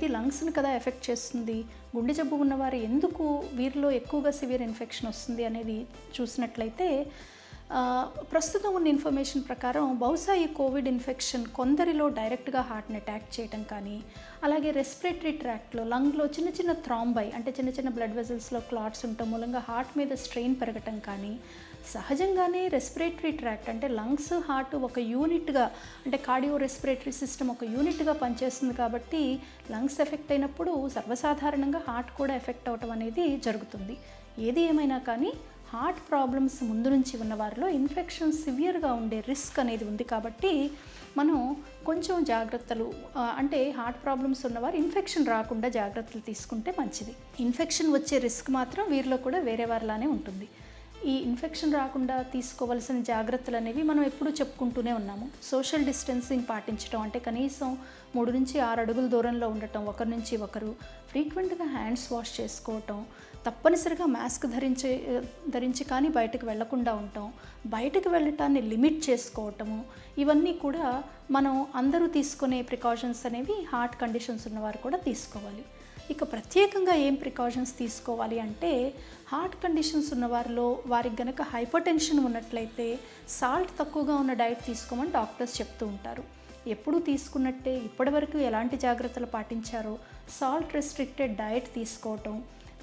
ఇది లంగ్స్ని కదా ఎఫెక్ట్ చేస్తుంది, గుండె జబ్బు ఉన్నవారు ఎందుకు వీరిలో ఎక్కువగా సివియర్ ఇన్ఫెక్షన్ వస్తుంది అనేది చూసినట్లయితే ప్రస్తుతం ఉన్న ఇన్ఫర్మేషన్ ప్రకారం బహుశా ఈ కోవిడ్ ఇన్ఫెక్షన్ కొందరిలో డైరెక్ట్గా హార్ట్ని అటాక్ చేయడం కానీ, అలాగే రెస్పిరేటరీ ట్రాక్ట్లో లంగ్లో చిన్న చిన్న థ్రాంబై అంటే చిన్న చిన్న బ్లడ్ వెజల్స్లో క్లాట్స్ ఉండటం మూలంగా హార్ట్ మీద స్ట్రెయిన్ పెరగటం కానీ, సహజంగానే రెస్పిరేటరీ ట్రాక్ట్ అంటే లంగ్స్ హార్ట్ ఒక యూనిట్గా అంటే కార్డియో రెస్పిరేటరీ సిస్టమ్ ఒక యూనిట్గా పనిచేస్తుంది కాబట్టి లంగ్స్ ఎఫెక్ట్ అయినప్పుడు సర్వసాధారణంగా హార్ట్ కూడా ఎఫెక్ట్ అవటం అనేది జరుగుతుంది. ఏది ఏమైనా కానీ హార్ట్ ప్రాబ్లమ్స్ ముందు నుంచి ఉన్న వారిలో ఇన్ఫెక్షన్ సివియర్గా ఉండే రిస్క్ అనేది ఉంది కాబట్టి మనం కొంచెం జాగ్రత్తలు అంటే హార్ట్ ప్రాబ్లమ్స్ ఉన్నవారు ఇన్ఫెక్షన్ రాకుండా జాగ్రత్తలు తీసుకుంటే మంచిది. ఇన్ఫెక్షన్ వచ్చే రిస్క్ మాత్రం వీరిలో కూడా వేరే వారిలానే ఉంటుంది. ఈ ఇన్ఫెక్షన్ రాకుండా తీసుకోవాల్సిన జాగ్రత్తలు అనేవి మనం ఎప్పుడూ చెప్పుకుంటూనే ఉన్నాము. సోషల్ డిస్టెన్సింగ్ పాటించడం అంటే కనీసం 3 నుంచి 6 అడుగుల దూరంలో ఉండటం ఒకరి నుంచి ఒకరు, ఫ్రీక్వెంట్గా హ్యాండ్స్ వాష్ చేసుకోవటం, తప్పనిసరిగా మాస్క్ ధరించి కానీ బయటకు వెళ్లకుండా ఉండటం, బయటకు వెళ్ళటాన్ని లిమిట్ చేసుకోవటము, ఇవన్నీ కూడా మనం అందరూ తీసుకునే ప్రికాషన్స్ అనేవి హార్ట్ కండిషన్స్ ఉన్నవారు కూడా తీసుకోవాలి. ఇక ప్రత్యేకంగా ఏం ప్రికాషన్స్ తీసుకోవాలి అంటే హార్ట్ కండిషన్స్ ఉన్నవారిలో వారికి గనక హైపర్ టెన్షన్ ఉన్నట్లయితే సాల్ట్ తక్కువగా ఉన్న డైట్ తీసుకోమని డాక్టర్స్ చెప్తూ ఉంటారు. ఎప్పుడూ తీసుకున్నట్టే ఇప్పటివరకు ఎలాంటి జాగ్రత్తలు పాటించారో సాల్ట్ రెస్ట్రిక్టెడ్ డైట్ తీసుకోవటం,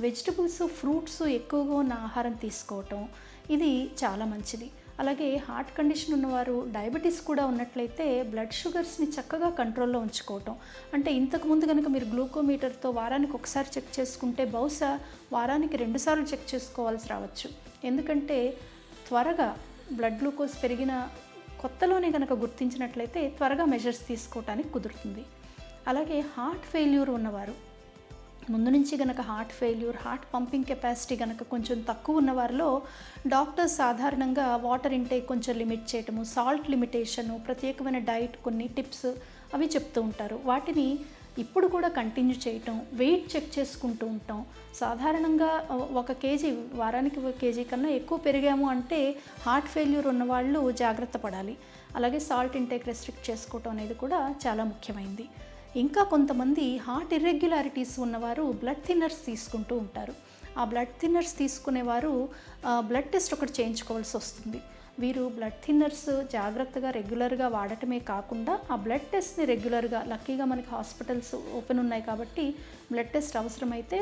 వెజిటబుల్స్ ఫ్రూట్స్ ఎక్కువగా ఉన్న ఆహారం తీసుకోవటం ఇది చాలా మంచిది. అలాగే హార్ట్ కండిషన్ ఉన్నవారు డయాబెటీస్ కూడా ఉన్నట్లయితే బ్లడ్ షుగర్స్ని చక్కగా కంట్రోల్లో ఉంచుకోవటం అంటే ఇంతకుముందు కనుక మీరు గ్లూకోమీటర్తో వారానికి ఒకసారి చెక్ చేసుకుంటే బహుశా వారానికి 2 సార్లు చెక్ చేసుకోవాల్సి రావచ్చు. ఎందుకంటే త్వరగా బ్లడ్ గ్లూకోజ్ పెరిగిన కొత్తలోనే కనుక గుర్తించినట్లయితే త్వరగా మెజర్స్ తీసుకోవటానికి కుదురుతుంది. అలాగే హార్ట్ ఫెయిల్యూర్ ఉన్నవారు ముందు నుంచి గనక heart failure, heart pumping capacity గనక కొంచెం తక్కువ ఉన్న వారిలో డాక్టర్స్ సాధారణంగా వాటర్ ఇంటేక్ కొంచెం లిమిట్ చేయటము, సాల్ట్ లిమిటేషను, ప్రత్యేకమైన డైట్ కొన్ని టిప్స్ అవి చెప్తూ ఉంటారు. వాటిని ఇప్పుడు కూడా కంటిన్యూ చేయటం, వెయిట్ చెక్ చేసుకుంటూ ఉంటాం. సాధారణంగా 1 కేజీ వారానికి 1 కేజీ కన్నా ఎక్కువ పెరిగాము అంటే హార్ట్ ఫెయిల్యూర్ ఉన్నవాళ్ళు జాగ్రత్త పడాలి. అలాగే సాల్ట్ ఇంటేక్ రెస్ట్రిక్ట్ చేసుకోవటం అనేది కూడా చాలా ముఖ్యమైనది. ఇంకా కొంతమంది హార్ట్ ఇర్రెగ్యులారిటీస్ ఉన్నవారు బ్లడ్ థిన్నర్స్ తీసుకుంటూ ఉంటారు. ఆ బ్లడ్ థిన్నర్స్ తీసుకునేవారు బ్లడ్ టెస్ట్ ఒకటి చేయించుకోవాల్సి వస్తుంది. వీరు బ్లడ్ థిన్నర్స్ జాగ్రత్తగా రెగ్యులర్గా వాడటమే కాకుండా ఆ బ్లడ్ టెస్ట్ని రెగ్యులర్గా, లక్కీగా మనకి హాస్పిటల్స్ ఓపెన్ ఉన్నాయి కాబట్టి బ్లడ్ టెస్ట్ అవసరమైతే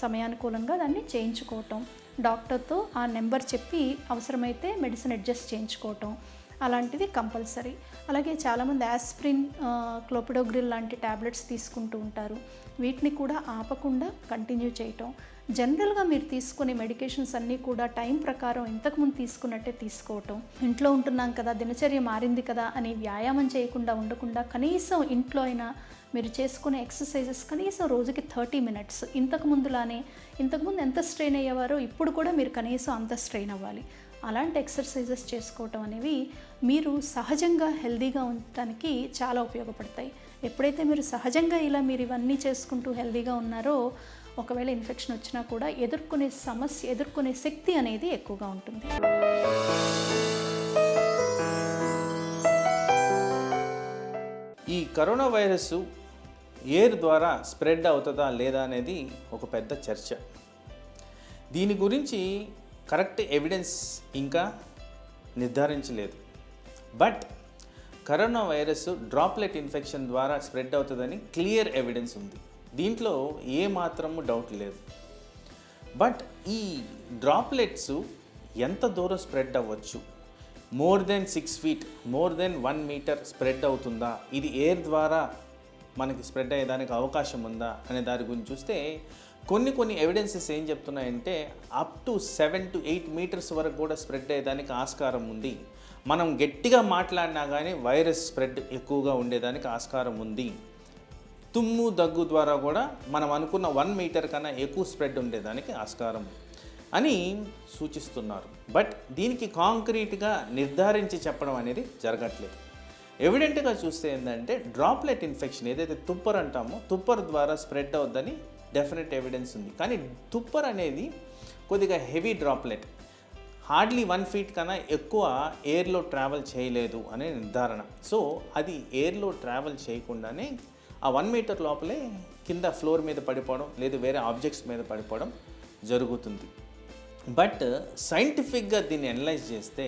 సమయానుకూలంగా దాన్ని చేయించుకోవటం, డాక్టర్తో ఆ నెంబర్ చెప్పి అవసరమైతే మెడిసిన్ అడ్జస్ట్ చేయించుకోవటం అలాంటిది కంపల్సరీ. అలాగే చాలామంది యాస్ప్రిన్, క్లోపిడోగ్రిల్ లాంటి ట్యాబ్లెట్స్ తీసుకుంటూ ఉంటారు. వీటిని కూడా ఆపకుండా కంటిన్యూ చేయటం. జనరల్గా మీరు తీసుకునే మెడికేషన్స్ అన్నీ కూడా టైం ప్రకారం ఇంతకుముందు తీసుకున్నట్టే తీసుకోవటం. ఇంట్లో ఉంటున్నాం కదా, దినచర్య మారింది కదా అని వ్యాయామం చేయకుండా ఉండకుండా కనీసం ఇంట్లో అయినా మీరు చేసుకునే ఎక్సర్సైజెస్ కనీసం రోజుకి 30 మినిట్స్ ఇంతకుముందు ఎంత స్ట్రెయిన్ అయ్యేవారో ఇప్పుడు కూడా మీరు కనీసం అంత స్ట్రెయిన్ అవ్వాలి. అలాంటి ఎక్సర్సైజెస్ చేసుకోవటం అనేవి మీరు సహజంగా హెల్దీగా ఉండటానికి చాలా ఉపయోగపడతాయి. ఎప్పుడైతే మీరు సహజంగా మీరు ఇవన్నీ చేసుకుంటూ హెల్దీగా ఉన్నారో ఒకవేళ ఇన్ఫెక్షన్ వచ్చినా కూడా ఎదుర్కొనే శక్తి అనేది ఎక్కువగా ఉంటుంది. ఈ కరోనా వైరస్ ఎయిర్ ద్వారా స్ప్రెడ్ అవుతుందా లేదా అనేది ఒక పెద్ద చర్చ. దీని గురించి కరెక్ట్ ఎవిడెన్స్ ఇంకా నిర్ధారించలేదు. But corona virus droplet infection ద్వారా స్ప్రెడ్ అవుతుందని క్లియర్ ఎవిడెన్స్ ఉంది. దీంట్లో ఏ మాత్రము డౌట్ లేదు. బట్ ఈ డ్రాప్లెట్స్ ఎంత దూరం స్ప్రెడ్ అవ్వచ్చు, more than 6 feet, more than 1 meter spread అవుతుందా, ఇది ఎయిర్ ద్వారా మనకి స్ప్రెడ్ అయ్యేదానికి అవకాశం ఉందా అనే దాని గురించి చూస్తే కొన్ని ఎవిడెన్సెస్ ఏం చెప్తున్నాయంటే అప్ టు 7 to 8 meters వరకు కూడా స్ప్రెడ్ అయ్యేదానికి ఆస్కారం ఉంది. మనం గట్టిగా మాట్లాడినా కానీ వైరస్ స్ప్రెడ్ ఎక్కువగా ఉండేదానికి ఆస్కారం ఉంది. తుమ్ము దగ్గు ద్వారా కూడా మనం అనుకున్న 1 meter కన్నా ఎక్కువ స్ప్రెడ్ ఉండేదానికి ఆస్కారం అని సూచిస్తున్నారు. బట్ దీనికి కాంక్రీట్గా నిర్ధారించి చెప్పడం అనేది జరగట్లేదు. ఎవిడెంట్గా చూస్తే ఏంటంటే డ్రాప్లెట్ ఇన్ఫెక్షన్ ఏదైతే తుప్పర్ అంటామో తుప్పర్ ద్వారా స్ప్రెడ్ అవుద్దని డెఫినెట్ ఎవిడెన్స్ ఉంది. కానీ తుప్పర్ అనేది కొద్దిగా హెవీ డ్రాప్లెట్, హార్డ్లీ 1 feet కన్నా ఎక్కువ ఎయిర్లో ట్రావెల్ చేయలేదు అనే నిర్ధారణ. సో అది ఎయిర్లో ట్రావెల్ చేయకుండానే ఆ 1 meter లోపలే కింద ఫ్లోర్ మీద పడిపోవడం లేదా వేరే ఆబ్జెక్ట్స్ మీద పడిపోవడం జరుగుతుంది. బట్ సైంటిఫిక్గా దీన్ని అనలైజ్ చేస్తే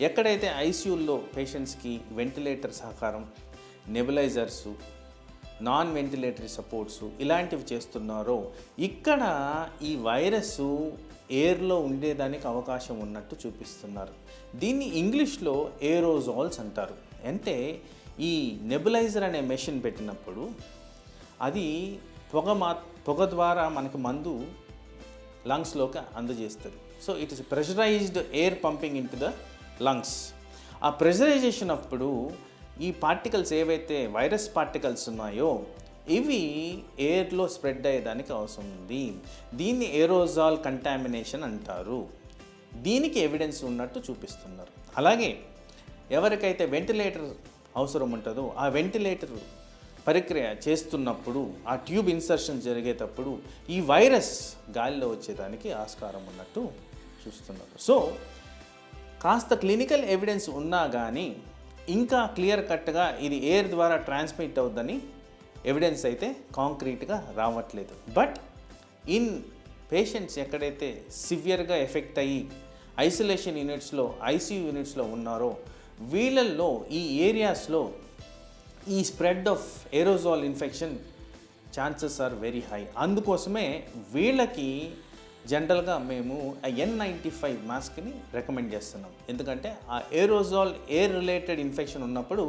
ఎక్కడైతే ఐసీయూల్లో పేషెంట్స్కి వెంటిలేటర్ సహకారం, నెబులైజర్సు, నాన్ వెంటిలేటరీ సపోర్ట్స్ ఇలాంటివి చేస్తున్నారో ఇక్కడ ఈ వైరస్ ఎయిర్లో ఉండేదానికి అవకాశం ఉన్నట్టు చూపిస్తున్నారు. దీన్ని ఇంగ్లీష్లో ఏరోజాల్స్ అంటారు. అంటే ఈ నెబులైజర్ అనే మెషిన్ పెట్టినప్పుడు అది పొగ ద్వారా మనకి మందు లంగ్స్లోకి అందజేస్తుంది. So it is pressurised air pumping in to the lungs. ఆ ప్రెషరైజేషన్ అప్పుడు ఈ పార్టికల్స్ ఏవైతే వైరస్ పార్టికల్స్ ఉన్నాయో ఇవి ఎయిర్లో స్ప్రెడ్ అయ్యేదానికి అవసరం ఉంది. దీన్ని ఏరోజాల్ కంటామినేషన్ అంటారు. దీనికి ఎవిడెన్స్ ఉన్నట్టు చూపిస్తున్నారు. అలాగే ఎవరికైతే వెంటిలేటర్ అవసరం ఉంటుందో ఆ వెంటిలేటర్ ప్రక్రియ చేస్తున్నప్పుడు ఆ ట్యూబ్ ఇన్సర్షన్ జరిగేటప్పుడు ఈ వైరస్ గాలిలో వచ్చేదానికి ఆస్కారం ఉన్నట్టు చూస్తున్నారు. సో కాస్త క్లినికల్ ఎవిడెన్స్ ఉన్నా కానీ ఇంకా క్లియర్ కట్గా ఇది ఎయిర్ ద్వారా ట్రాన్స్మిట్ అవుద్దని ఎవిడెన్స్ అయితే కాంక్రీట్గా రావట్లేదు. బట్ ఇన్ పేషెంట్స్ ఎక్కడైతే సివియర్గా ఎఫెక్ట్ అయ్యి ఐసోలేషన్ యూనిట్స్లో, ఐసీయూ యూనిట్స్లో ఉన్నారో వీళ్ళల్లో ఈ ఏరియాస్లో ఈ spread of aerosol infection chances are very high. అందుకోసమే వీళ్ళకి జనరల్గా మేము N95 మాస్క్ని రికమెండ్ చేస్తున్నాం. ఎందుకంటే ఆ ఏరోజాల్ ఎయిర్ రిలేటెడ్ ఇన్ఫెక్షన్ ఉన్నప్పుడు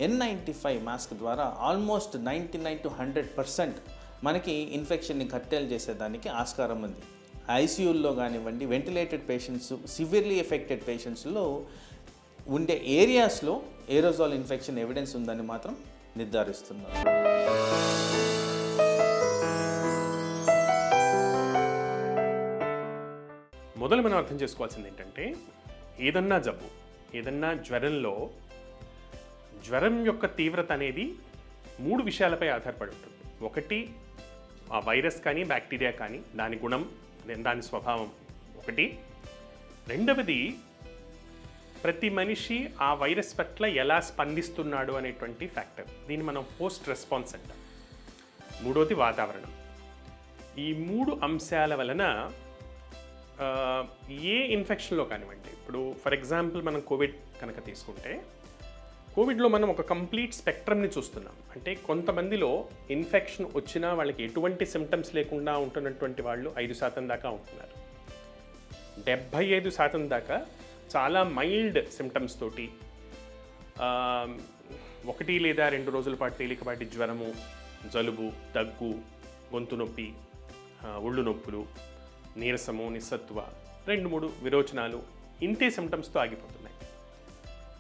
N95 మాస్క్ ద్వారా ఆల్మోస్ట్ 99 to 100% మనకి ఇన్ఫెక్షన్ని కట్టేలు చేసేదానికి ఆస్కారం ఉంది. ఐసీయూల్లో కానివ్వండి, వెంటిలేటెడ్ పేషెంట్స్, సివియర్లీ ఎఫెక్టెడ్ పేషెంట్స్లో ఉండే ఏరియాస్లో ఏరోజాల్ ఇన్ఫెక్షన్ ఎవిడెన్స్ ఉందని మాత్రం నిర్ధారిస్తున్నారు. మొదలు మనం అర్థం చేసుకోవాల్సింది ఏంటంటే ఏదన్నా జబ్బు, ఏదన్నా జ్వరంలో జ్వరం యొక్క తీవ్రత అనేది 3 విషయాలపై ఆధారపడి ఉంటుంది. ఒకటి ఆ వైరస్ కానీ బ్యాక్టీరియా కానీ దాని గుణం, దాని స్వభావం ఒకటి. రెండవది ప్రతి మనిషి ఆ వైరస్ పట్ల ఎలా స్పందిస్తున్నాడు అనేటువంటి ఫ్యాక్టర్. దీన్ని మనం పోస్ట్ రెస్పాన్స్ అంటాం. మూడోది వాతావరణం. ఈ 3 అంశాల వలన ఏ ఇన్ఫెక్షన్లో కానివ్వండి, ఇప్పుడు ఫర్ ఎగ్జాంపుల్ మనం కోవిడ్ కనుక తీసుకుంటే కోవిడ్లో మనం ఒక కంప్లీట్ స్పెక్ట్రమ్ని చూస్తున్నాం. అంటే కొంతమందిలో ఇన్ఫెక్షన్ వచ్చినా వాళ్ళకి ఎటువంటి సిమ్టమ్స్ లేకుండా ఉంటున్నటువంటి వాళ్ళు 5% దాకా ఉంటున్నారు. 75% దాకా చాలా మైల్డ్ సిమ్టమ్స్ తోటి 1 లేదా 2 రోజుల పాటు తేలికపాటి జ్వరము, జలుబు, దగ్గు, గొంతు నొప్పి, ఒళ్ళు నొప్పులు, నీరసము, నిస్సత్వ, 2-3 విరోచనాలు, ఇంతే సిమ్టమ్స్తో ఆగిపోతున్నాయి.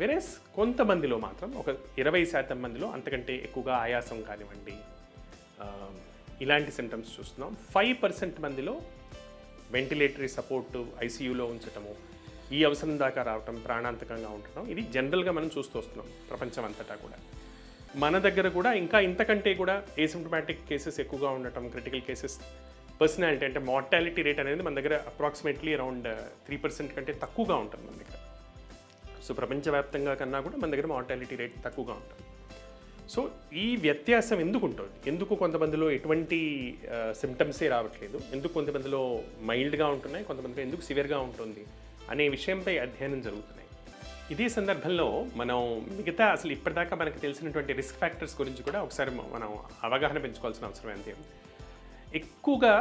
వెరస్ కొంతమందిలో మాత్రం ఒక 20% మందిలో అంతకంటే ఎక్కువగా ఆయాసం కానివ్వండి ఇలాంటి సిమ్టమ్స్ చూస్తున్నాం. 5% మందిలో వెంటిలేటరీ సపోర్టు, ఐసీయూలో ఉంచటము, ఈ అవసరం దాకా రావటం, ప్రాణాంతకంగా ఉండటం, ఇది జనరల్గా మనం చూస్తూ వస్తున్నాం ప్రపంచం అంతటా కూడా. మన దగ్గర కూడా ఇంకా ఇంతకంటే కూడా ఏసిమ్టమాటిక్ కేసెస్ ఎక్కువగా ఉండటం, క్రిటికల్ కేసెస్, పర్సనాలిటీ అంటే మార్టాలిటీ రేట్ అనేది మన దగ్గర అప్రాక్సిమేట్లీ అరౌండ్ 3% కంటే తక్కువగా ఉంటుంది మన దగ్గర. సో ప్రపంచవ్యాప్తంగా కన్నా కూడా మన దగ్గర మార్టాలిటీ రేట్ తక్కువగా ఉంటుంది. సో ఈ వ్యత్యాసం ఎందుకు ఉంటుంది? ఎందుకు కొంతమందిలో ఎటువంటి సిమ్టమ్సే రావట్లేదు, ఎందుకు కొంతమందిలో మైల్డ్గా ఉంటున్నాయి, కొంతమందిలో ఎందుకు సివియర్గా ఉంటుంది అనే విషయంపై అధ్యయనం జరుగుతున్నాయి. ఇదే సందర్భంలో మనం మిగతా అసలు ఇప్పటిదాకా మనకు తెలిసినటువంటి రిస్క్ ఫ్యాక్టర్స్ గురించి కూడా ఒకసారి మనం అవగాహన పెంచుకోవాల్సిన అవసరం అంతే. ఎక్కువగా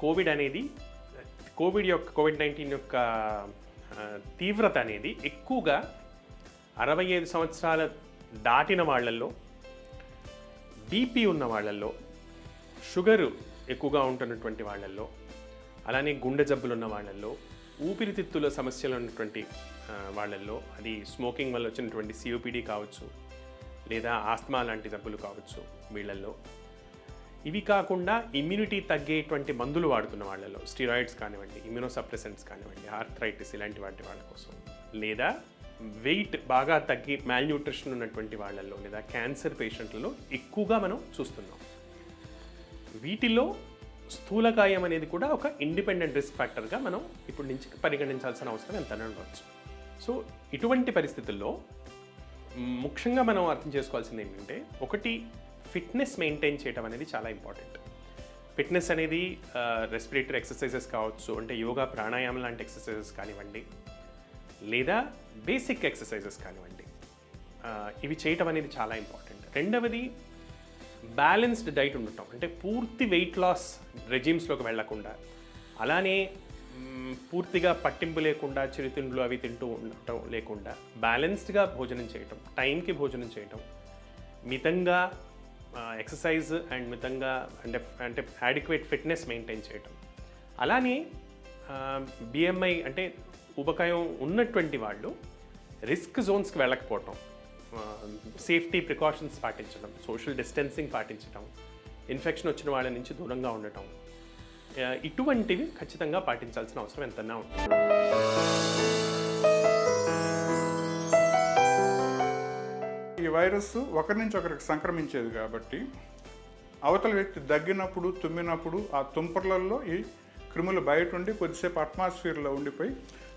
కోవిడ్-19 యొక్క తీవ్రత అనేది ఎక్కువగా 65 సంవత్సరాల దాటిన వాళ్ళల్లో, బీపీ ఉన్న వాళ్ళల్లో, షుగరు ఎక్కువగా ఉంటున్నటువంటి వాళ్ళల్లో, అలానే గుండె జబ్బులు ఉన్న వాళ్ళల్లో, ఊపిరితిత్తుల సమస్యలు ఉన్నటువంటి వాళ్ళల్లో, అది స్మోకింగ్ వల్ల వచ్చినటువంటి COPD కావచ్చు లేదా ఆస్తమా లాంటి జబ్బులు కావచ్చు వీళ్ళల్లో, ఇవి కాకుండా ఇమ్యూనిటీ తగ్గేటువంటి మందులు వాడుతున్న వాళ్ళలో, స్టీరాయిడ్స్ కానివ్వండి, ఇమ్యూనోసప్రెసెంట్స్ కానివ్వండి, ఆర్థరైటిస్ ఇలాంటి వాళ్ళ కోసం, లేదా వెయిట్ బాగా తగ్గి మాల్న్యూట్రిషన్ ఉన్నటువంటి వాళ్ళల్లో, లేదా క్యాన్సర్ పేషెంట్లలో ఎక్కువగా మనం చూస్తున్నాం. వీటిలో స్థూలకాయం అనేది కూడా ఒక ఇండిపెండెంట్ రిస్క్ ఫ్యాక్టర్గా మనం ఇప్పటి నుంచి పరిగణించాల్సిన అవసరం ఎంతనే ఉండవచ్చు. సో ఇటువంటి పరిస్థితుల్లో ముఖ్యంగా మనం అర్థం చేసుకోవాల్సింది ఏంటంటే, ఒకటి ఫిట్నెస్ మెయింటైన్ చేయడం అనేది చాలా ఇంపార్టెంట్. ఫిట్నెస్ అనేది రెస్పిరేటరీ ఎక్సర్సైజెస్ కావచ్చు, అంటే యోగా ప్రాణాయామం లాంటి ఎక్సర్సైజెస్ కానివ్వండి, లేదా బేసిక్ ఎక్సర్సైజెస్ కానివ్వండి, ఇవి చేయటం అనేది చాలా ఇంపార్టెంట్. రెండవది బ్యాలెన్స్డ్ డైట్ ఉండటం, అంటే పూర్తి వెయిట్ లాస్ రెజిమ్స్లోకి వెళ్లకుండా, అలానే పూర్తిగా పట్టింపు లేకుండా చిరుతిండ్లు అవి తింటూ ఉండటం లేకుండా బ్యాలెన్స్డ్గా భోజనం చేయటం, టైంకి భోజనం చేయటం, మితంగా ఎక్సర్సైజ్ అండ్ మితంగా అంటే యాడిక్వేట్ ఫిట్నెస్ మెయింటైన్ చేయటం. అలానే బిఎంఐ అంటే ఊబకాయం ఉన్నటువంటి వాళ్ళు రిస్క్ జోన్స్కి వెళ్ళకపోవటం, సేఫ్టీ ప్రికాషన్స్ పాటించడం, సోషల్ డిస్టెన్సింగ్ పాటించడం, ఇన్ఫెక్షన్ వచ్చిన వాళ్ళ నుంచి దూరంగా ఉండటం, ఇటువంటివి ఖచ్చితంగా పాటించాల్సిన అవసరం ఎంతైనా ఉంటుంది. ఈ వైరస్ ఒకరి నుంచి ఒకరికి సంక్రమించేది కాబట్టి అవతల వ్యక్తి దగ్గినప్పుడు తుమ్మినప్పుడు ఆ తుంపర్లలో ఈ క్రిములు బయట ఉండి కొద్దిసేపు అట్మాస్ఫియర్లో ఉండిపోయి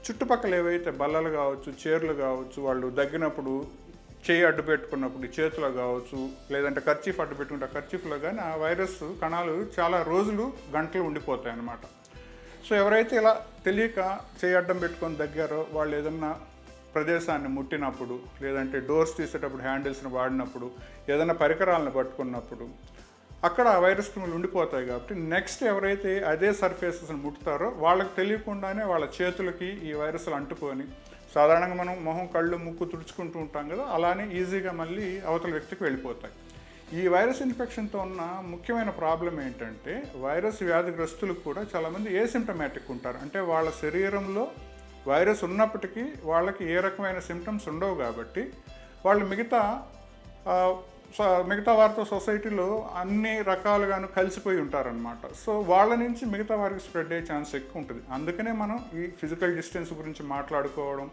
చుట్టుపక్కల ఏవైతే బల్లలు కావచ్చు, చైర్లు కావచ్చు, వాళ్ళు దగ్గినప్పుడు చేయి అడ్డు పెట్టుకున్నప్పుడు చేతిలో కావచ్చు, లేదంటే కర్చీఫ్ అడ్డు పెట్టుకుంటే కర్చీఫ్లో కానీ ఆ వైరస్ కణాలు చాలా రోజులు గంటలు ఉండిపోతాయి అన్నమాట. సో ఎవరైతే ఇలా తెలియక చేయి అడ్డం పెట్టుకొని దగ్గారో వాళ్ళు ఏదన్నా ప్రదేశాన్ని ముట్టినప్పుడు, లేదంటే డోర్స్ తీసేటప్పుడు హ్యాండిల్స్ని వాడినప్పుడు, ఏదైనా పరికరాలను పట్టుకున్నప్పుడు అక్కడ ఆ వైరస్ క్రిములు ఉండిపోతాయి. కాబట్టి నెక్స్ట్ ఎవరైతే అదే సర్ఫేసెస్ని ముట్టుతారో వాళ్ళకి తెలియకుండానే వాళ్ళ చేతులకి ఈ వైరస్లు అంటుకొని, సాధారణంగా మనం మొహం, కళ్ళు, ముక్కు తుడుచుకుంటూ ఉంటాం కదా, అలానే ఈజీగా మళ్ళీ అవతల వ్యక్తికి వెళ్ళిపోతాయి. ఈ వైరస్ ఇన్ఫెక్షన్తో ఉన్న ముఖ్యమైన ప్రాబ్లం ఏంటంటే వైరస్ వ్యాధిగ్రస్తులకు కూడా చాలామంది ఏసిమ్టమాటిక్ ఉంటారు. అంటే వాళ్ళ శరీరంలో వైరస్ ఉన్నప్పటికీ వాళ్ళకి ఏ రకమైన సిమ్టమ్స్ ఉండవు కాబట్టి వాళ్ళు మిగతా వారితో సొసైటీలో అన్ని రకాలుగాను కలిసిపోయి ఉంటారనమాట. సో వాళ్ళ నుంచి మిగతా వారికి స్ప్రెడ్ అయ్యే ఛాన్స్ ఎక్కువ ఉంటుంది. అందుకనే మనం ఈ ఫిజికల్ డిస్టెన్స్ గురించి మాట్లాడుకోవడం,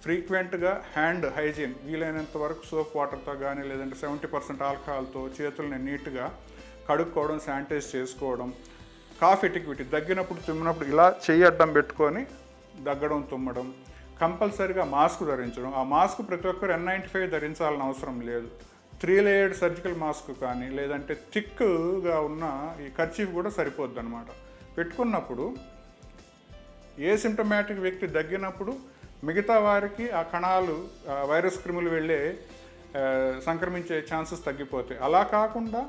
ఫ్రీక్వెంట్గా హ్యాండ్ హైజీన్ వీలైనంత వరకు సోప్ వాటర్తో కానీ, లేదంటే 70% ఆల్కహాల్తో చేతుల్ని నీట్గా కడుక్కోవడం, శానిటైజ్ చేసుకోవడం, కాఫ్ ఎటిక్విటీ దగ్గినప్పుడు తుమ్మినప్పుడు ఇలా చెయ్యి అడ్డం పెట్టుకొని దగ్గడం, తుమ్మడం, కంపల్సరీగా మాస్క్ ధరించడం. ఆ మాస్క్ ప్రతి ఒక్కరు N95 ధరించాలని అవసరం లేదు. 3 లేయర్డ్ సర్జికల్ మాస్క్ కానీ, లేదంటే థిక్గా ఉన్న ఈ కర్చీఫ్ కూడా సరిపోద్ది అనమాట. పెట్టుకున్నప్పుడు ఏ సిమ్టమాటిక్ వ్యక్తి దగ్గినప్పుడు మిగతా వారికి ఆ కణాలు వైరస్ క్రిములు వెళ్ళే సంక్రమించే ఛాన్సెస్ తగ్గిపోతాయి. అలా కాకుండా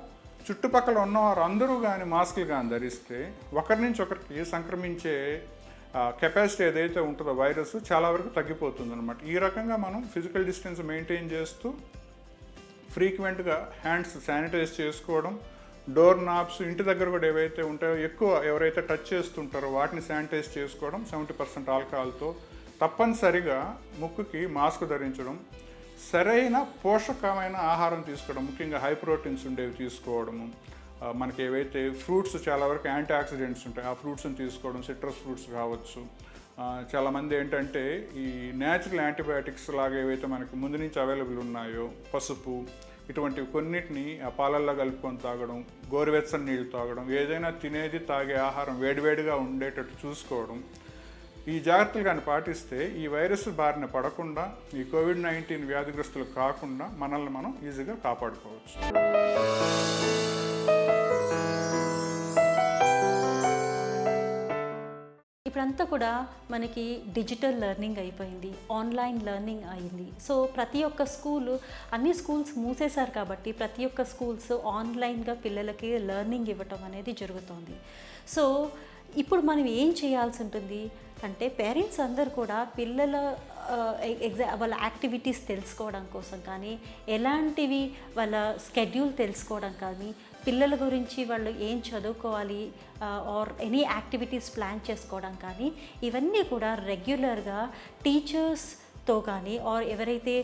చుట్టుపక్కల ఉన్నవారు అందరూ కానీ మాస్కులు కానీ ధరిస్తే ఒకరి నుంచి ఒకరికి సంక్రమించే కెపాసిటీ ఏదైతే ఉంటుందో వైరస్ చాలా వరకు తగ్గిపోతుంది అనమాట. ఈ రకంగా మనం ఫిజికల్ డిస్టెన్స్ మెయింటైన్ చేస్తూ ఫ్రీక్వెంట్గా హ్యాండ్స్ శానిటైజ్ చేసుకోవడం, డోర్ నాబ్స్ ఇంటి దగ్గర కూడా ఏవైతే ఉంటాయో ఎక్కువ ఎవరైతే టచ్ చేస్తుంటారో వాటిని శానిటైజ్ చేసుకోవడం, 70% ఆల్కహాల్తో, తప్పనిసరిగా ముక్కుకి మాస్క్ ధరించడం, సరైన పోషకమైన ఆహారం తీసుకోవడం, ముఖ్యంగా హై ప్రోటీన్స్ ఉండేవి తీసుకోవడము, మనకి ఏవైతే ఫ్రూట్స్ చాలా వరకు యాంటీ ఆక్సిడెంట్స్ ఉంటాయి ఆ ఫ్రూట్స్ని తీసుకోవడం, సిట్రస్ ఫ్రూట్స్ కావచ్చు. చాలామంది ఏంటంటే ఈ న్యాచురల్ యాంటీబయాటిక్స్ లాగా ఏవైతే మనకి ముందు నుంచి అవైలబుల్ ఉన్నాయో, పసుపు, ఇటువంటివి కొన్నిటిని ఆ పాలల్లో కలుపుకొని తాగడం, గోరువెచ్చని నీళ్ళు తాగడం, ఏదైనా తినేది తాగే ఆహారం వేడివేడిగా ఉండేటట్టు చూసుకోవడం, ఈ జాగ్రత్తలు కానీ పాటిస్తే ఈ వైరస్ బారిన పడకుండా, ఈ కోవిడ్-19 వ్యాధిగ్రస్తులు కాకుండా మనల్ని మనం ఈజీగా కాపాడుకోవచ్చు. ఇప్పుడంతా కూడా మనకి డిజిటల్ లెర్నింగ్ అయిపోయింది, ఆన్లైన్ లెర్నింగ్ అయింది. సో ప్రతి ఒక్క స్కూలు, అన్ని స్కూల్స్ మూసేశారు కాబట్టి ప్రతి ఒక్క స్కూల్స్ ఆన్లైన్గా పిల్లలకి లెర్నింగ్ ఇవ్వటం అనేది జరుగుతుంది. సో ఇప్పుడు మనం ఏం చేయాల్సి ఉంటుంది అంటే పేరెంట్స్ అందరు కూడా పిల్లల వాళ్ళ యాక్టివిటీస్ తెలుసుకోవడం కోసం కానీ, ఎలాంటివి వాళ్ళ స్కెడ్యూల్ తెలుసుకోవడం కానీ, పిల్లల గురించి వాళ్ళు ఏం చదువుకోవాలి ఆర్ ఎనీ యాక్టివిటీస్ ప్లాన్ చేసుకోవడం కానీ, ఇవన్నీ కూడా రెగ్యులర్గా టీచర్స్తో కానీ ఆర్ ఎవరైతే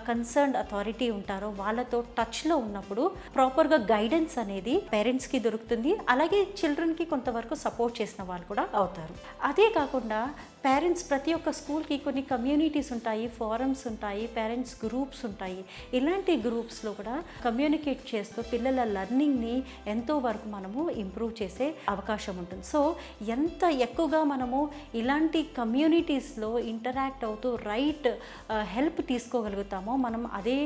కన్సర్న్డ్ అథారిటీ ఉంటారో వాళ్ళతో టచ్లో ఉన్నప్పుడు ప్రాపర్గా గైడెన్స్ అనేది పేరెంట్స్కి దొరుకుతుంది. అలాగే చిల్డ్రన్కి కొంతవరకు సపోర్ట్ చేసిన వాళ్ళు కూడా అవుతారు. అదే కాకుండా పేరెంట్స్ ప్రతి ఒక్క స్కూల్కి కొన్ని కమ్యూనిటీస్ ఉంటాయి, ఫోరమ్స్ ఉంటాయి, పేరెంట్స్ గ్రూప్స్ ఉంటాయి. ఇలాంటి గ్రూప్స్లో కూడా కమ్యూనికేట్ చేస్తూ పిల్లల లెర్నింగ్ని ఎంతో వరకు మనము ఇంప్రూవ్ చేసే అవకాశం ఉంటుంది. సో ఎంత ఎక్కువగా మనము ఇలాంటి కమ్యూనిటీస్లో ఇంటరాక్ట్ అవుతూ రైట్ హెల్ప్ తీసుకోగలుగుతామో మనం అదే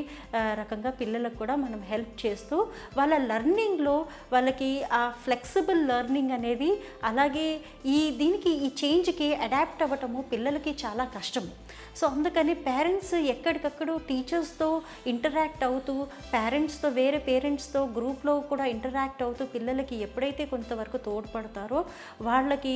రకంగా పిల్లలకు కూడా మనం హెల్ప్ చేస్తూ వాళ్ళ లెర్నింగ్లో వాళ్ళకి ఆ ఫ్లెక్సిబుల్ లెర్నింగ్ అనేది, అలాగే దీనికి ఈ చేంజ్కి అడాప్ట్ అవ్వటము పిల్లలకి చాలా కష్టము. సో అందుకని పేరెంట్స్ ఎక్కడికక్కడ టీచర్స్తో ఇంటరాక్ట్ అవుతూ, వేరే పేరెంట్స్తో గ్రూప్లో కూడా ఇంటరాక్ట్ అవుతూ పిల్లలకి ఎప్పుడైతే కొంతవరకు తోడ్పడతారో వాళ్ళకి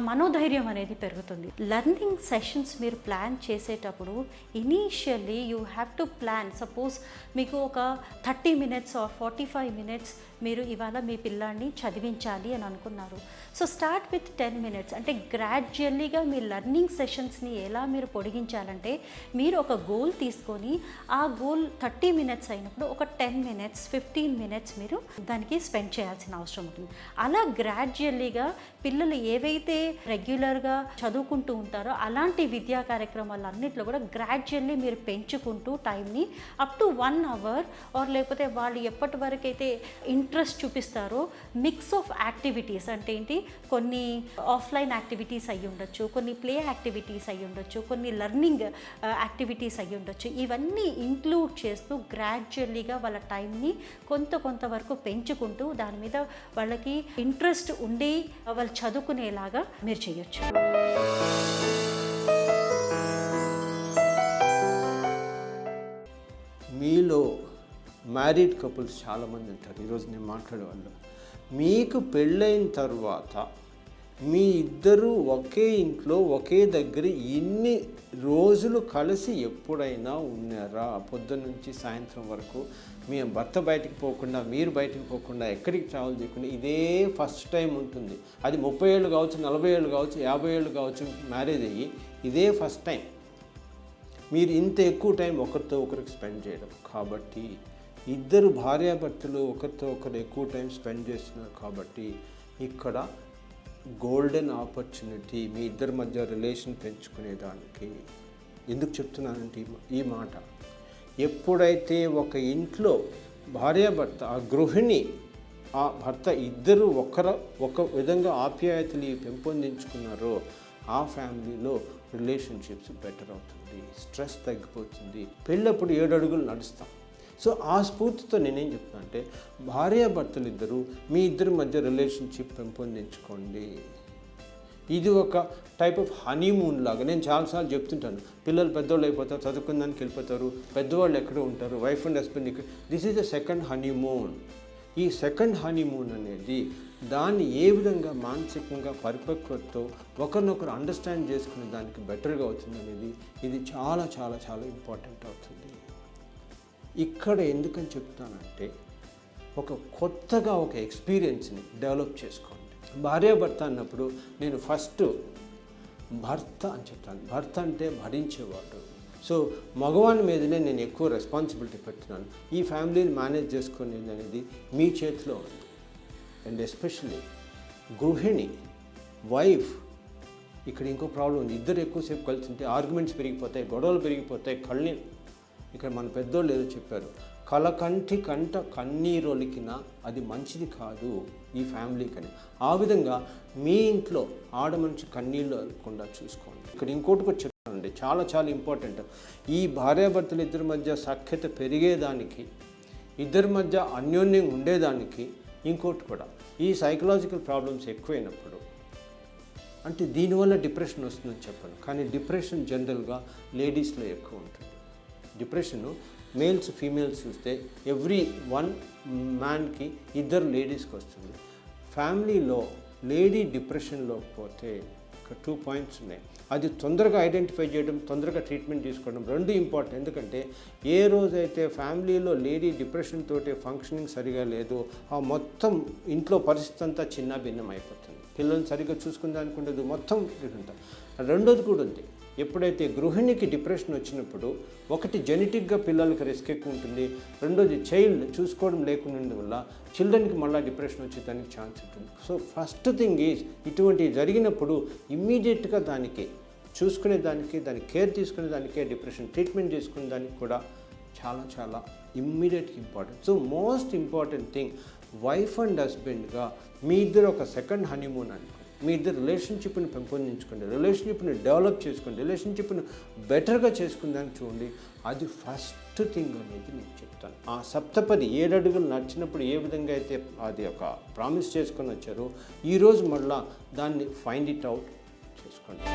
మనోధైర్యం అనేది పెరుగుతుంది. లెర్నింగ్ సెషన్స్ మీరు ప్లాన్ చేసేటప్పుడు initially you have to plan. Suppose మీకు ఒక 30 minutes ఆర్ 45 minutes మీరు ఇవాళ మీ పిల్లాడిని చదివించాలి అని అనుకున్నారు. So start with 10 minutes. అంటే గ్రాడ్యువల్లీగా మీ లెర్నింగ్ సెషన్స్ని ఎలా మీరు పొడిగించాలంటే, మీరు ఒక గోల్ తీసుకొని ఆ గోల్ 30 minutes అయినప్పుడు ఒక 10 minutes 15 minutes మీరు దానికి స్పెండ్ చేయాల్సిన అవసరం ఉంటుంది. అలా గ్రాడ్యువల్లీగా పిల్లలు ఏవైతే రెగ్యులర్గా చదువుకుంటూ ఉంటారో అలాంటి విద్యా కార్యక్రమాలన్నింటిలో కూడా గ్రాడ్యువల్లీ మీరు పెంచుకుంటూ టైంని అప్ టు 1 hour ఆర్ లేకపోతే వాళ్ళు ఎప్పటి వరకు అయితే ఇంట్రెస్ట్ చూపిస్తారో మిక్స్ ఆఫ్ యాక్టివిటీస్ అంటే ఏంటి, కొన్ని ఆఫ్లైన్ యాక్టివిటీస్ అయ్యి ఉండొచ్చు, కొన్ని ప్లే యాక్టివిటీస్ అయ్యి ఉండొచ్చు, కొన్ని లెర్నింగ్ యాక్టివిటీస్ అయ్యి ఉండొచ్చు. ఇవన్నీ ఇంక్లూడ్ చేస్తూ గ్రాడ్యువల్లీగా వాళ్ళ టైంని కొంతవరకు పెంచుకుంటూ దాని మీద వాళ్ళకి ఇంట్రెస్ట్ ఉండి వాళ్ళు చదువుకునేలాగా మీరు చేయొచ్చు. మీలో మ్యారీడ్ కపుల్స్ చాలామంది ఉంటారు ఈరోజు నేను మాట్లాడేవాళ్ళు. మీకు పెళ్ళైన తర్వాత మీ ఇద్దరు ఒకే ఇంట్లో ఒకే దగ్గర ఇన్ని రోజులు కలిసి ఎప్పుడైనా ఉన్నారా? పొద్దున్న నుంచి సాయంత్రం వరకు మీ భర్త బయటికి పోకుండా, మీరు బయటికి పోకుండా, ఎక్కడికి ట్రావెల్ చేయకుండా ఇదే ఫస్ట్ టైం ఉంటుంది. అది 30 ఏళ్ళు కావచ్చు, 40 ఏళ్ళు కావచ్చు, 50 ఏళ్ళు కావచ్చు, మ్యారేజ్ అయ్యి ఇదే ఫస్ట్ టైం మీరు ఇంత ఎక్కువ టైం ఒకరితో ఒకరికి స్పెండ్ చేయడం. కాబట్టి ఇద్దరు భార్యాభర్తలు ఒకరితో ఒకరు ఎక్కువ టైం స్పెండ్ చేస్తున్నారు. కాబట్టి ఇక్కడ గోల్డెన్ ఆపర్చునిటీ మీ ఇద్దరి మధ్య రిలేషన్ పెంచుకునేదానికి. ఎందుకు చెప్తున్నానంటే ఈ మాట, ఎప్పుడైతే ఒక ఇంట్లో భార్యాభర్త, ఆ గృహిణి, ఆ భర్త ఇద్దరు ఒక విధంగా ఆప్యాయతలు పెంపొందించుకున్నారో ఆ ఫ్యామిలీలో రిలేషన్షిప్స్ బెటర్ అవుతుంది, స్ట్రెస్ తగ్గిపోతుంది. పెళ్ళప్పుడు 7 అడుగులు నడుస్తాం. సో ఆ స్ఫూర్తితో నేనేం చెప్తున్నా అంటే, భార్యాభర్తలు ఇద్దరు మీ ఇద్దరి మధ్య రిలేషన్షిప్ పెంపొందించుకోండి. ఇది ఒక టైప్ ఆఫ్ హనీమూన్ లాగా. నేను చాలాసార్లు చెప్తుంటాను, పిల్లలు పెద్దవాళ్ళు అయిపోతారు, చదువుకున్నానికి వెళ్ళిపోతారు, పెద్దవాళ్ళు ఎక్కడ ఉంటారు, వైఫ్ అండ్ హస్బెండ్ ఇక్కడ. This is the second honeymoon. ఈ సెకండ్ హనీమూన్ అనేది దాన్ని ఏ విధంగా మానసికంగా పరిపక్వతతో ఒకరినొకరు అండర్స్టాండ్ చేసుకునే దానికి బెటర్గా అవుతుంది అనేది ఇది చాలా చాలా చాలా ఇంపార్టెంట్ అవుతుంది. ఇక్కడ ఎందుకని చెప్తానంటే, ఒక కొత్తగా ఒక ఎక్స్పీరియన్స్ని డెవలప్ చేసుకోండి. భార్యాభర్త అన్నప్పుడు నేను ఫస్ట్ భర్త అని చెప్తాను. భర్త అంటే భరించేవాడు. సో మగవాని మీదనే నేను ఎక్కువ రెస్పాన్సిబిలిటీ పెడుతున్నాను. ఈ ఫ్యామిలీని మేనేజ్ చేసుకునేది అనేది మీ చేతిలో ఉంది. అండ్ ఎస్పెషల్లీ గృహిణి, వైఫ్, ఇక్కడ ఇంకో ప్రాబ్లం ఉంది. ఇద్దరు ఎక్కువసేపు కలిసి ఉంటే ఆర్గ్యుమెంట్స్ పెరిగిపోతాయి, గొడవలు పెరిగిపోతాయి. ఇక్కడ మన పెద్దోళ్ళు ఏదో చెప్పారు, కలకంటి కంట కన్నీరొలికినా అది మంచిది కాదు ఈ ఫ్యామిలీకని. ఆ విధంగా మీ ఇంట్లో ఆడమనిషి కన్నీళ్ళు అలకుండా చూసుకోండి. ఇక్కడ ఇంకోటి కూడా చెప్తానండి, చాలా చాలా ఇంపార్టెంట్. ఈ భార్యాభర్తలు ఇద్దరి మధ్య సఖ్యత పెరిగేదానికి, ఇద్దరి మధ్య అన్యోన్యం ఉండేదానికి ఇంకోటి కూడా, ఈ సైకలాజికల్ ప్రాబ్లమ్స్ ఎక్కువైనప్పుడు, అంటే దీనివల్ల డిప్రెషన్ వస్తుందని చెప్పాను, కానీ డిప్రెషన్ జనరల్గా లేడీస్లో ఎక్కువ ఉంటుంది. డిప్రెషను మేల్స్ ఫీమేల్స్ చూస్తే ఎవ్రీ 1 మ్యాన్కి 2 లేడీస్కి వస్తుంది. ఫ్యామిలీలో లేడీ డిప్రెషన్లో పోతే ఇక్కడ 2 పాయింట్స్ ఉన్నాయి. అది తొందరగా ఐడెంటిఫై చేయడం, తొందరగా ట్రీట్మెంట్ తీసుకోవడం 2 ఇంపార్టెంట్. ఎందుకంటే ఏ రోజైతే ఫ్యామిలీలో లేడీ డిప్రెషన్ తోటి ఫంక్షనింగ్ సరిగా లేదు, ఆ మొత్తం ఇంట్లో పరిస్థితి అంతా చిన్న భిన్నం అయిపోతుంది. పిల్లల్ని సరిగ్గా చూసుకుందానికి ఉండదు, మొత్తం ఉంటాం. రెండోది కూడా ఉంది, ఎప్పుడైతే గృహిణికి డిప్రెషన్ వచ్చినప్పుడు ఒకటి జెనెటిక్గా పిల్లలకి రిస్క్ ఎక్కువ ఉంటుంది, రెండోది చైల్డ్ చూసుకోవడం లేకుండా వల్ల చిల్డ్రన్కి మళ్ళీ డిప్రెషన్ వచ్చేదానికి ఛాన్స్ ఉంటుంది. సో ఫస్ట్ థింగ్ ఈజ్, ఇటువంటి జరిగినప్పుడు ఇమ్మీడియట్గా దానికి చూసుకునేదానికి, దానికి కేర్ తీసుకునేదానికే, డిప్రెషన్ ట్రీట్మెంట్ చేసుకునే దానికి కూడా చాలా చాలా ఇమ్మీడియట్గా important. So most important thing, wife and హస్బెండ్గా మీ ఇద్దరు ఒక సెకండ్ హనీమూన్ అనుకోండి. మీ ఇద్దరు రిలేషన్షిప్ని పెంపొందించుకోండి, రిలేషన్షిప్ని డెవలప్ చేసుకోండి, రిలేషన్షిప్ని బెటర్గా చేసుకుందానికి చూడండి. అది ఫస్ట్ థింగ్ అనేది నేను చెప్తాను. ఆ సప్తపది 7 అడుగులు నడిచినప్పుడు ఏ విధంగా అయితే అది ఒక ప్రామిస్ చేసుకొని వచ్చారో, ఈరోజు మళ్ళా దాన్ని ఫైండ్ ఇట్ అవుట్ చేసుకోండి.